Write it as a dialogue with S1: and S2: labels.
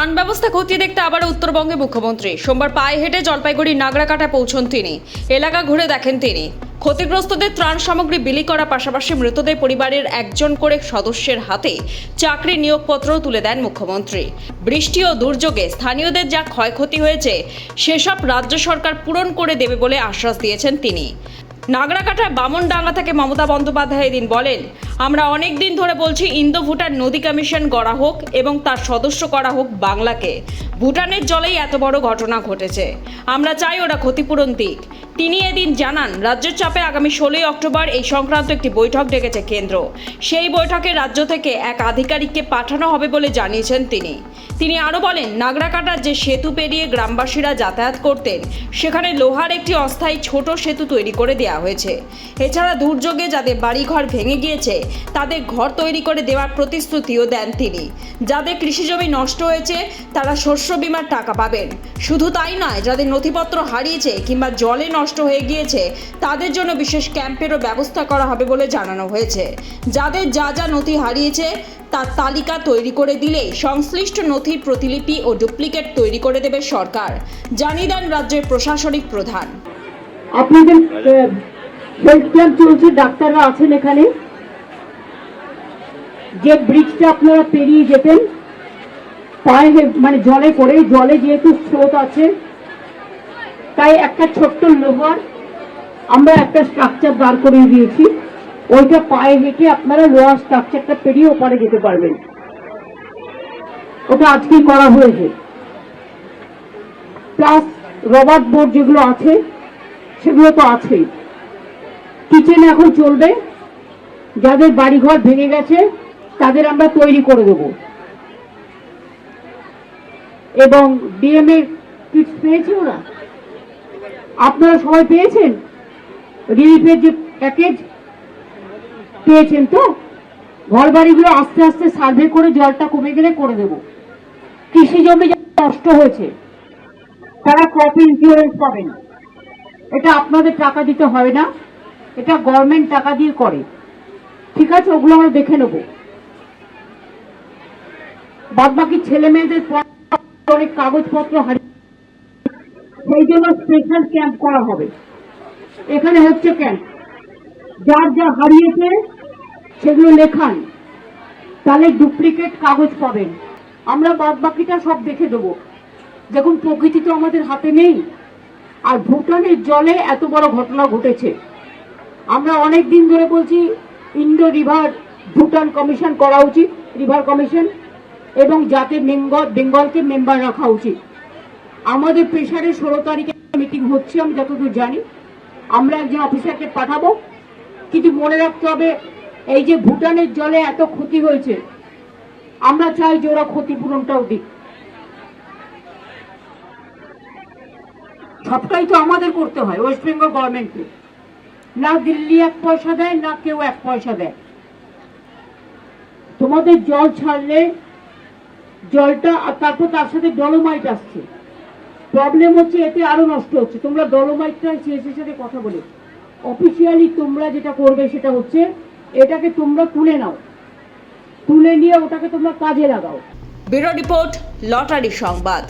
S1: ত্রাণ ব্যবস্থা খতিয়ে দেখতে আবার উত্তরবঙ্গে মুখ্যমন্ত্রী। সোমবার পায়ে হেঁটে জলপাইগুড়ি নাগরাকাটা পৌঁছন তিনি। এলাকা ঘুরে দেখেন তিনি। ক্ষতিগ্রস্তদের ত্রাণ সামগ্রী বিলি করার পাশাপাশি মৃতদের পরিবারের একজন করে সদস্যের হাতে চাকরি নিয়োগপত্রও তুলে দেন মুখ্যমন্ত্রী। বৃষ্টি ও দুর্যোগে স্থানীয়দের যা ক্ষয়ক্ষতি হয়েছে সেসব রাজ্য সরকার পূরণ করে দেবে বলে আশ্বাস দিয়েছেন তিনি। নাগরাকাটার বামনডাঙ্গা থেকে মমতা বন্দ্যোপাধ্যায় এদিন বলেন, আমরা অনেক দিন ধরে বলছি ইন্দো ভুটান নদী কমিশন গড়া হোক এবং তার সদস্য করা হোক বাংলাকে। ভুটানের জলেই এত বড় ঘটনা ঘটেছে, আমরা চাই ওরা ক্ষতিপূরণ দিক। তিনি এদিন জানান, রাজ্যের চাপে আগামী 16 অক্টোবর এই সংক্রান্ত একটি বৈঠক ডেকেছে কেন্দ্র। সেই বৈঠকে রাজ্য থেকে এক আধিকারিককে পাঠানো হবে বলে জানিয়েছেন তিনি আরও বলেন, নাগরাকাটার যে সেতু পেরিয়ে গ্রামবাসীরা যাতায়াত করতেন সেখানে লোহার একটি অস্থায়ী ছোট সেতু তৈরি করে দেওয়া হয়েছে। এছাড়া দুর্যোগে যাদের বাড়িঘর ভেঙে গিয়েছে তাদের ঘর তৈরি করে দেওয়ার প্রতিশ্রুতিও দেন তিনি। যাদের কৃষিজমি নষ্ট হয়েছে তারা শস্য বীমার টাকা পাবেন। শুধু তাই নয়, যাদের নথিপত্র হারিয়েছে কিংবা জলে নষ্ট হয়ে গিয়েছে তাদের জন্য বিশেষ ক্যাম্পেরও ব্যবস্থা করা হবে বলে জানানো হয়েছে। যাদের যা যা নথি হারিয়েছে তার তালিকা তৈরি করে দিলেই সংশ্লিষ্ট নথির প্রতিলিপি ও ডুপ্লিকেট তৈরি করে দেবে সরকার, জানিয়ে দেন রাজ্যের প্রশাসনিক প্রধান।
S2: আপনাদের হেলথ ক্যাম্প চলছে, ডাক্তাররা আছেন এখানে। যে ব্রিজটা আপনারা পেরিয়ে যেতেন পায়ে মানে জলে করে, জলে যেহেতু স্রোত আছে তাই একটা ছোট্ট লোহার আমরা একটা স্ট্রাকচার দাঁড় করিয়ে দিয়েছি। ওইটা পায়ে হেঁটে আপনারা লোহার স্ট্রাকচারটা পেরিয়ে ওপারে যেতে পারবেন। ওটা আজকেই করা হয়েছে। প্লাস রবার্ট বোর্ড যেগুলো আছে সেগুলো তো আছেই। কিচেন এখন চলবে, যাদের বাড়িঘর ভেঙে গেছে তাদের আমরা তৈরি করে দেব। এবং ডিএমএ কিটস পেয়েছে ওরা, আপনারা সবাই পেয়েছেন? রিলিফের যে প্যাকেজ পেয়েছেন তো? ঘর বাড়িগুলো আস্তে আস্তে সার্ভে করে জলটা কমে গেলে করে দেব। কৃষি জমি নষ্ট হয়েছে তারা ক্রপ ইন্স্যুরেন্স পাবেন। এটা আপনাদের টাকা দিতে হয় না, এটা গভর্নমেন্ট টাকা দিয়ে করে। ঠিক আছে, ওগুলো আমরা দেখে নেব। বাদ বাকি ছেলে মেয়েদের অনেক কাগজপত্র হারিয়ে, সেই জন্য স্পেশাল ক্যাম্প করা হবে। এখানে হচ্ছে ক্যাম্প, যার যা হারিয়েছে সেগুলো লেখান, তাহলে ডুপ্লিকেট কাগজ পাবেন। আমরা বাদ বাকিটা সব দেখে দেবো। দেখুন, প্রকৃতি তো আমাদের হাতে নেই, আর ভুটানের জলে এত বড় ঘটনা ঘটেছে। আমরা অনেক দিন ধরে বলছি ইন্ডো রিভার ভুটান কমিশন করা উচিত, রিভার কমিশন, এবং যাতে বেঙ্গলকে মেম্বার রাখা উচিত। আমাদের প্রেসারে 16 তারিখে মিটিং হচ্ছে, আমি যতদূর জানি। আমরা একজন অফিসারকে পাঠাবো, কিন্তু মনে রাখতে হবে এই যে ভুটানের জলে এত ক্ষতি হয়েছে, আমরা চাই যে ওরা ক্ষতিপূরণটাও দিক। সবটাই তো আমাদের করতে হয়, ওয়েস্ট বেঙ্গল গভর্নমেন্টকে। না দিল্লি 1 পয়সা দেয়, না কেউ 1 পয়সা দেয়। তোমাদের জল ছাড়লে জলটা, আর তারপর তার সাথে ডলোমাইট আসছে। প্রবলেম হচ্ছে এতে আরো নষ্ট হচ্ছে। তোমরা ডলোমাইটটা সিএসের সাথে কথা বলে অফিসিয়ালি তোমরা যেটা করবে সেটা হচ্ছে এটাকে তোমরা তুলে নাও, তুলে নিয়ে ওটাকে তোমরা কাজে লাগাও।
S1: ব্যুরো রিপোর্ট, লটারি সংবাদ।